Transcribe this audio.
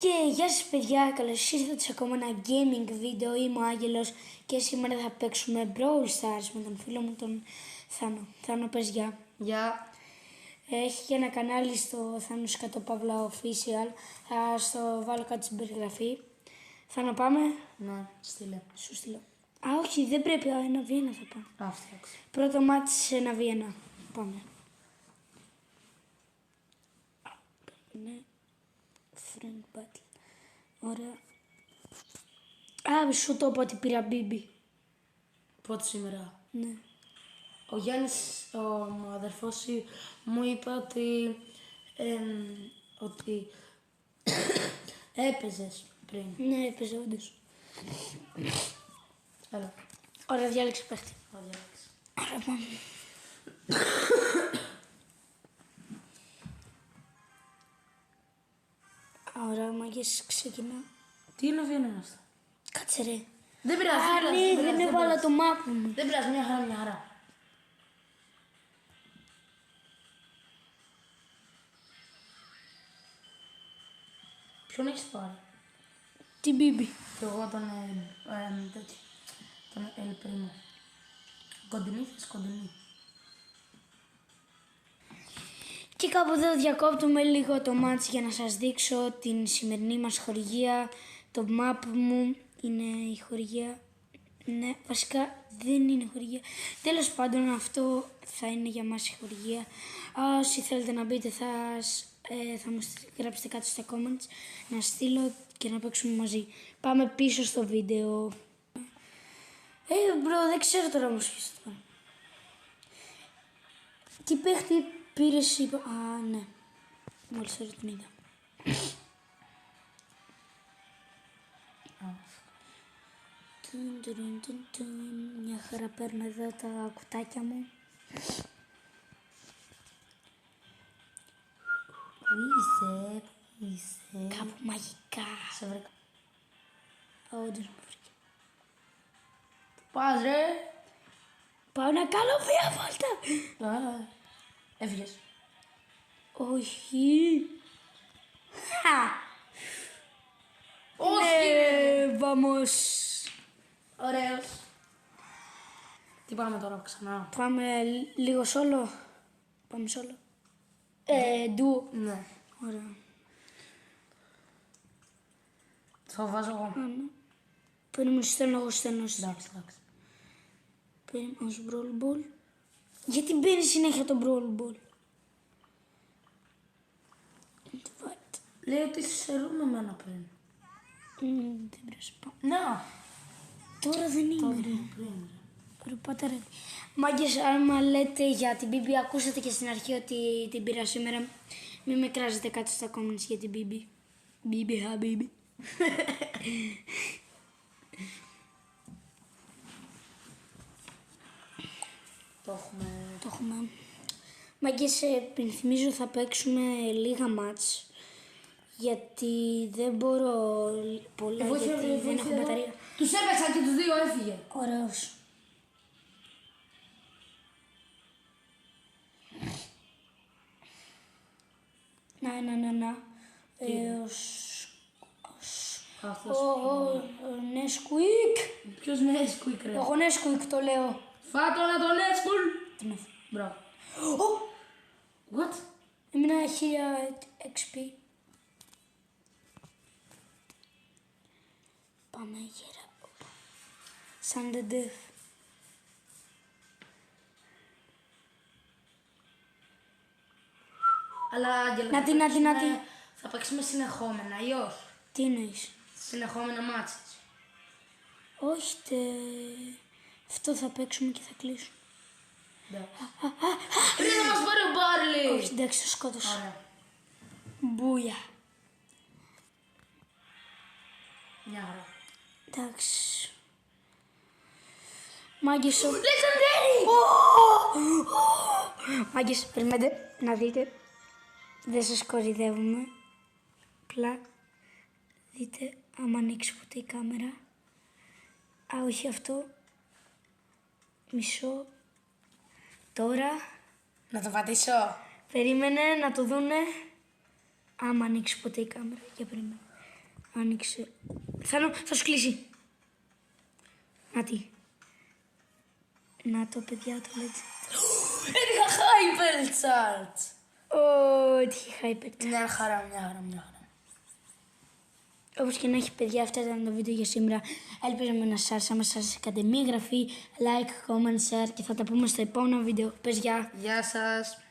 Και γεια σας παιδιά, καλώς ήρθατε σε ακόμα ένα gaming βίντεο. Είμαι ο Άγγελος και σήμερα θα παίξουμε Brawl Stars με τον φίλο μου τον Θάνο. Θάνο, πες γεια. Γεια. Έχει και ένα κανάλι στο Θάνος _Παύλα Official. Θα στο βάλω κάτι στην περιγραφή. Θάνο, πάμε. Ναι, στείλε. Σου στείλω. Α, όχι, δεν πρέπει. 1v1 θα πάω. Α, φτιάξε. Πρώτο μάτι σε 1v1. Πάμε. Ναι. Friend battle. Ωραία. Α, σου το είπα ότι πήρα μπίμπι. Πότε σήμερα. Ναι. Ο Γιάννης, ο αδερφός μου είπε ότι έπαιζες πριν. Ναι, έπαιζε όντως. Έλα. Ωραία, διάλεξε παίχτη. Θα διάλεξε. Ωραία, πάμε. Ωραία, μάγκες, ξεκινά. Τι είναι βιώνει αυτό. Κάτσε ρε. Δεν πειράζει. Α, ναι, δεν έβαλα το map μου. Δεν πειράζει, μια χαρά, μια χαρά. Ποιον έχεις πάρει. Τι μπίμπι. Και εγώ τον τέτοιο. Τον El Primo. Κοντινή, θες κοντινή. Και κάπου εδώ διακόπτουμε λίγο το μάτς για να σας δείξω την σημερινή μας χορηγία. Το map μου είναι η χορηγία. Ναι, βασικά δεν είναι χορηγία. Τέλος πάντων, αυτό θα είναι για μας η χορηγία. Όσοι θέλετε να μπείτε θα μου γράψετε κάτω στα comments να στείλω και να παίξουμε μαζί. Πάμε πίσω στο βίντεο. Μπρο, δεν ξέρω τώρα όμως ποιος θα το πάρει. Τι παίχτη πήρες είπα... Α, ναι. Μόλις τώρα την είδα. Μια χαρά παίρνω εδώ τα κουτάκια μου. Πού είσαι. Κάπου μαγικά. Σε βρήκα. Όντως με βρήκε. Πας ρε. Πάω να κάνω μία βόλτα. Έφυγες. Όχι. Όχι. Ναι, vamos. Ωραίος. Τι πάμε τώρα ξανά. Πάμε λίγο solo. Πάμε solo. Ντου. Ναι. Ωραία. Θα βάζω εγώ. Περίμενε, στέλνω εγώ. Εντάξει. Περίμενε, ως Brawl Ball. Γιατί μπαίνει συνέχεια το Brawl Ball. Invite. Λέει ότι σερούμε εμένα πριν. Δεν πειράζει. Να. Τώρα δεν είναι. Πριν. Ρε πατέρα. Μάγκες, άμα λέτε για την Μπίμπι, ακούσατε και στην αρχή ότι την πήρα σήμερα. Μην με κράζετε κάτω στα comments για την Μπίμπι. Μπίμπι. Το έχουμε. Μάγκες, υπενθυμίζω θα παίξουμε λίγα μάτς. Γιατί δεν μπορώ πολλά, γιατί δεν έχω μπαταρία. Τους έπαιξα και τους δύο έφυγε. Ωραίος. Να. Νέσκουικ. Ποιος Νέσκουικ ρε. Εγώ Νέσκουικ το λέω. Φάτο να το Νέσκουλ. Την έφυγε. Μπράβο. What? Έμεινα 1000 XP. Πάμε γέρα. Σαν the death. Αλλά Άγγελα, Να τι. θα παίξουμε συνεχόμενα ή όχι. Τι εννοείς. Συνεχόμενα μάτσες. Όχι αυτό θα παίξουμε και θα κλείσουμε. Πριν να μας πάρει ο Μπάρλι. Όχι, εντάξει, το σκότωσα. Ωραία. Μπούια. Μια χαρά. Εντάξει. Μάγκες, Legendary! Μάγκες, περιμένετε να δείτε. Δεν σας κορυδεύουμε. Απλά δείτε άμα ανοίξει ποτέ η κάμερα. Α, όχι αυτό. Μισό. Τώρα. Να το πατήσω. Περίμενε να το δούνε. Άμα ανοίξει ποτέ η κάμερα. Για περίμενε. Άνοιξε. Θα σου κλείσει. Να τι. Να το παιδιά το Legend. Έτυχα Hyper Charge. Έτυχε Hyper. Μια χαρά. Όπως και να έχει παιδιά, αυτό ήταν το βίντεο για σήμερα. Ελπίζουμε να σας άρεσε. Αν σας άρεσε, κάντε μία εγγραφή, like, comment, share και θα τα πούμε στο επόμενο βίντεο. Πες γεια. Γεια σας.